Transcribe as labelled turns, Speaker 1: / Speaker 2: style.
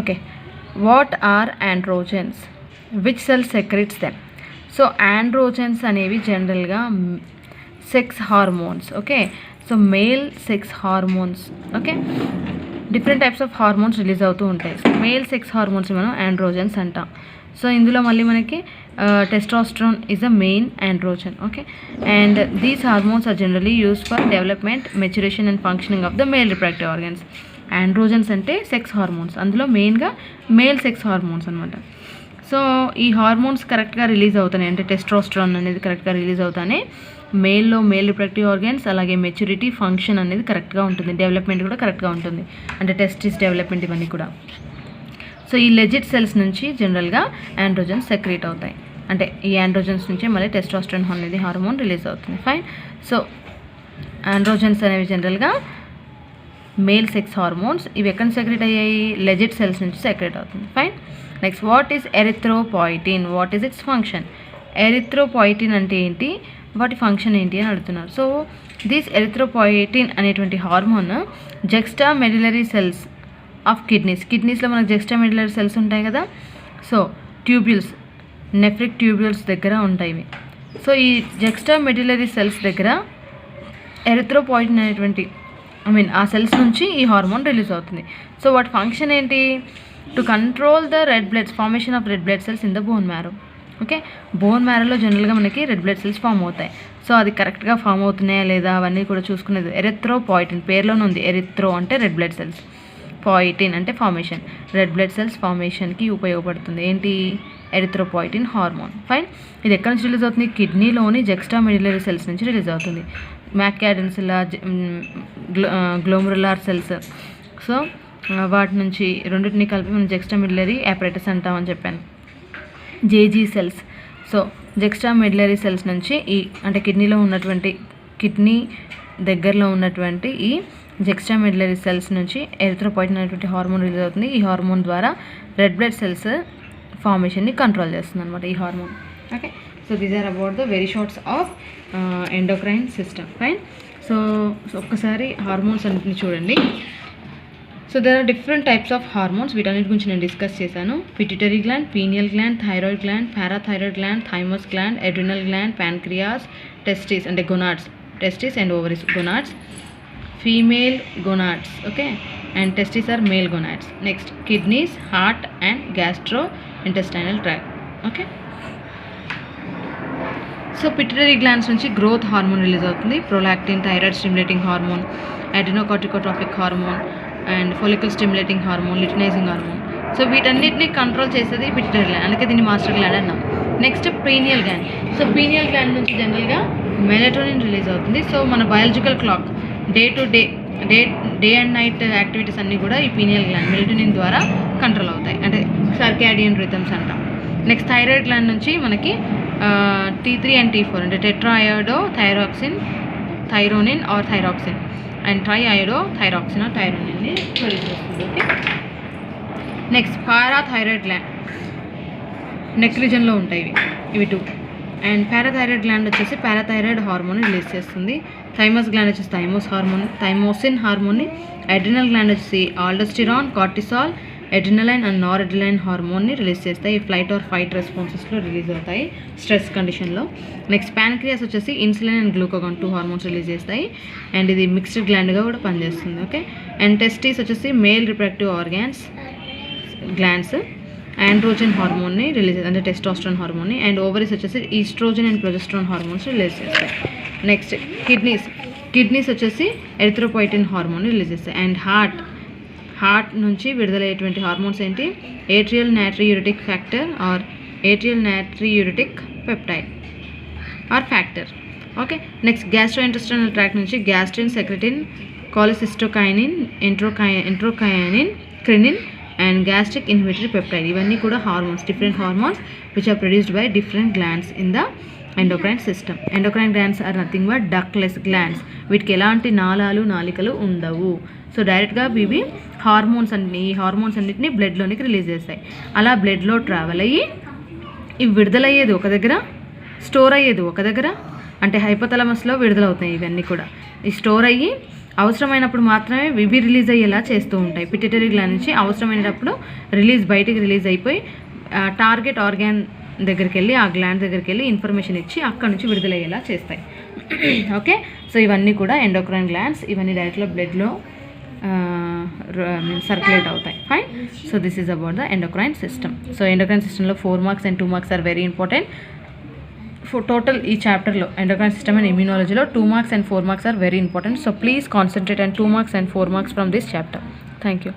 Speaker 1: Okay, what are androgens? Which cell secretes them? So androgens అనేవి జనరల్గా sex hormones. Okay, so male sex hormones. Okay, different types of hormones release అవుతూ ఉంటాయి. So male sex hormones మనం androgens అంటాం. So ఇందులో మళ్ళీ మనకి testosterone is a main androgen. Okay, and these hormones are generally use for development, maturation and functioning of the male reproductive organs. Androgens అంటే sex hormones, అందులో మెయిన్గా male sex hormones అనమాట. So ఈ hormones కరెక్ట్గా release అవుతాయి, అంటే testosterone అనేది కరెక్ట్గా రిలీజ్ అవుతానే మేల్లో మేల్ రిప్రొడక్టివ్ ఆర్గన్స్, అలాగే మెచ్యూరిటీ, ఫంక్షన్ అనేది కరెక్ట్గా ఉంటుంది, డెవలప్మెంట్ కూడా కరెక్ట్గా ఉంటుంది, అంటే టెస్టిస్ డెవలప్మెంట్ ఇవన్నీ కూడా. సో ఈ లెజిట్ సెల్స్ నుంచి జనరల్గా ఆండ్రోజన్స్ సెక్రీట్ అవుతాయి, అంటే ఈ ఆండ్రోజన్స్ నుంచే మళ్ళీ టెస్టోస్టెరాన్ అనేది హార్మోన్ రిలీజ్ అవుతుంది. ఫైన్. సో ఆండ్రోజన్స్ అనేవి జనరల్గా మేల్ సెక్స్ హార్మోన్స్. ఇవి ఎక్కడ సెక్రెట్ అయ్యాయి? లెజిట్ సెల్స్ నుంచి సెక్రెట్ అవుతుంది. Fine. Next, what is erythropoietin? What is it's function? Erythropoietin అంటే ఏంటి, వాటి ఫంక్షన్ ఏంటి అని అడుగుతున్నారు. సో దిస్ ఎరిథ్రోపాయిటిన్ అనేటువంటి హార్మోన్ జెక్స్టా మెడిలరీ సెల్స్ ఆఫ్ కిడ్నీస్లో మనకు జెక్స్టా మెడిలరీ సెల్స్ ఉంటాయి కదా, సో ట్యూబ్యూల్స్, నెఫ్రిక్ ట్యూబ్యూల్స్ దగ్గర ఉంటాయి ఇవి. సో ఈ జెక్స్టా మెడిలరీ సెల్స్ దగ్గర ఎరిథ్రోపాయిటిన్ అనేటువంటి ఆ సెల్స్ నుంచి ఈ హార్మోన్ రిలీజ్ అవుతుంది. సో వాటి ఫంక్షన్ ఏంటి? To control the red bloods, formation of red blood cells in the bone marrow. Okay, bone మ్యారోలో జనరల్గా మనకి రెడ్ బ్లడ్ సెల్స్ ఫామ్ అవుతాయి. సో అది కరెక్ట్గా ఫామ్ అవుతున్నాయా లేదా అవన్నీ కూడా చూసుకునేది ఎరిథ్రోపాయిటిన్. పేరులోనే ఉంది, ఎరిథ్రో అంటే రెడ్ బ్లడ్ సెల్స్, పాయిటిన్ అంటే ఫార్మేషన్, రెడ్ బ్లడ్ సెల్స్ ఫార్మేషన్కి ఉపయోగపడుతుంది ఏంటి? Erythropoietin hormone. ఫైన్. ఇది ఎక్కడి నుంచి రిలీజ్ అవుతుంది? కిడ్నీలోని జెక్స్టా మెడిలరీ సెల్స్ నుంచి రిలీజ్ అవుతుంది. మ్యాక్యాడెన్సిలా, గ్లోమరులార్ సెల్స్, సో వాటి నుంచి రెండింటిని కలిపి మనం జెక్స్టా మెడిలరీ అపరేటస్ అంటామని చెప్పాను. JG cells, so juxta medullary cells నుంచి ఈ అంటే కిడ్నీలో ఉన్నటువంటి, కిడ్నీ దగ్గరలో ఉన్నటువంటి ఈ జెక్స్టా మెడిలరీ సెల్స్ నుంచి ఎరిథ్రోపాయిటిన్ అనేటువంటి హార్మోన్ రిలీజ్ అవుతుంది. ఈ హార్మోన్ ద్వారా రెడ్ బ్లడ్ సెల్స్ ఫార్మేషన్ని కంట్రోల్ చేస్తుంది అనమాట ఈ hormone. Okay, so these are about the very shorts of endocrine system. Fine. So ఒక్కసారి హార్మోన్స్ అన్నింటిని చూడండి. So there are different types of hormones, వీటన్నిటి గురించి నేను డిస్కస్ చేశాను. Pituitary gland, pineal gland, thyroid gland, parathyroid gland, thymus gland, adrenal gland, pancreas, testis అంటే gonads, testis and ovaries, gonads, female gonads. Okay, and testis are male gonads. Next, kidneys, heart and gastro intestinal tract. Okay, so pituitary glands నుంచి growth hormone release అవుతుంది, prolactin, thyroid stimulating hormone, adrenocorticotropic hormone and follicle stimulating hormone, luteinizing hormone. So వీటన్నిటిని control చేసేది pituitary gland, అందుకే దీన్ని master gland అన్నాం. Next, pineal gland. So pineal gland నుంచి జనరల్గా melatonin release అవుతుంది. సో మన biological clock, day to day and night activities అన్నీ కూడా ఈ పీనియల్ గ్లాండ్ మెలటోనిన్ ద్వారా కంట్రోల్ అవుతాయి, అంటే సర్కాడియన్ రిథమ్స్ అంటాం. నెక్స్ట్, థైరాయిడ్ గ్లాండ్ నుంచి మనకి T3 and T4 అంటే tetraiodo thyroxine, thyronine or thyroxine, and triiodo thyroxine or థైరోనిన్ని ప్రొడ్యూస్ చేస్తుంది. Okay, next parathyroid gland, neck రీజన్లో ఉంటాయి ఇవి టూ. అండ్ పారాథైరాయిడ్ గ్లాండ్ వచ్చేసి పారాథైరాయిడ్ హార్మోన్ రిలీజ్ చేస్తుంది. థైమస్ గ్లాండ్ వచ్చేసి థైమోసిన్ హార్మోన్ని. అడ్రినల్ గ్లాండ్ వచ్చేసి aldosterone, cortisol, adrenaline and nor adrenaline హార్మోన్ని రిలీజ్ చేస్తాయి. ఫ్లైట్ ఆర్ ఫైట్ రెస్పాన్సెస్లో రిలీజ్ అవుతాయి స్ట్రెస్ కండిషన్లో. నెక్స్ట్, ప్యాన్క్రియాస్ వచ్చేసి insulin and glucagon 2 hormones release చేస్తాయి, అండ్ ఇది మిక్స్డ్ గ్లాండ్గా కూడా పనిచేస్తుంది. ఓకే, అండ్ టెస్టిస్ వచ్చేసి male reproductive organs glands androgen హార్మోన్ని రిలీజ్, అంటే టెస్టోస్టెరాన్ హార్మోన్ని. అండ్ ఓవరీస్ వచ్చేసి estrogen and progesterone hormones release చేస్తాయి. నెక్స్ట్, కిడ్నీస్ వచ్చేసి ఎరిథ్రోపాయిటిన్ హార్మోన్ని రిలీజ్ చేస్తాయి. అండ్ హార్ట్ నుంచి విడుదలయ్యేటువంటి హార్మోన్స్ ఏంటి? Atrial natriuretic factor or atrial natriuretic peptide or factor. Okay, next, gastro intestinal tract నుంచి gastrin, secretin, cholecystokinin, enterokinin, crinin and gastric inhibitory peptide, ఇవన్నీ కూడా hormones, different hormones which are produced by different glands in the endocrine system. Endocrine glands are nothing but ductless glands, వీటికి ఎలాంటి నాళికలు ఉండవు. So డైరెక్ట్గా ఇవి hormones అన్ని, ఈ hormones అన్నింటినీ బ్లడ్లోనికి రిలీజ్ చేస్తాయి. అలా బ్లడ్లో ట్రావెల్ అయ్యి ఇవి విడుదలయ్యేది ఒక దగ్గర, స్టోర్ అయ్యేది ఒక దగ్గర, అంటే హైపోథాలమస్లో విడుదలవుతాయి ఇవన్నీ కూడా. ఈ స్టోర్ అయ్యి అవసరమైనప్పుడు మాత్రమే ఇవి రిలీజ్ అయ్యేలా చేస్తూ ఉంటాయి. పిట్యూటరీ గ్లాండ్ నుంచి అవసరమైనప్పుడు బయటికి రిలీజ్ అయిపోయి టార్గెట్ ఆర్గాన్ దగ్గరికి వెళ్ళి, ఆ గ్లాండ్ దగ్గరికి వెళ్ళి ఇన్ఫర్మేషన్ ఇచ్చి అక్కడ నుంచి విడుదలయ్యేలా చేస్తాయి. ఓకే, సో ఇవన్నీ కూడా ఎండోక్రైన్ గ్లాండ్స్. ఇవన్నీ డైరెక్ట్లో బ్లడ్లో సర్క్యులేట్ అవుతాయి. Fine. So this is about the endocrine system. So endocrine సిస్టంలో 4 marks and 2 marks are very important. Total ఈ చాప్టర్లో ఎండోక్రైన్ సిస్టమ్ అండ్ ఇమ్యూనాలజీలో 2 marks and 4 marks are very important. So please concentrate and 2 marks and 4 marks from this chapter. Thank you.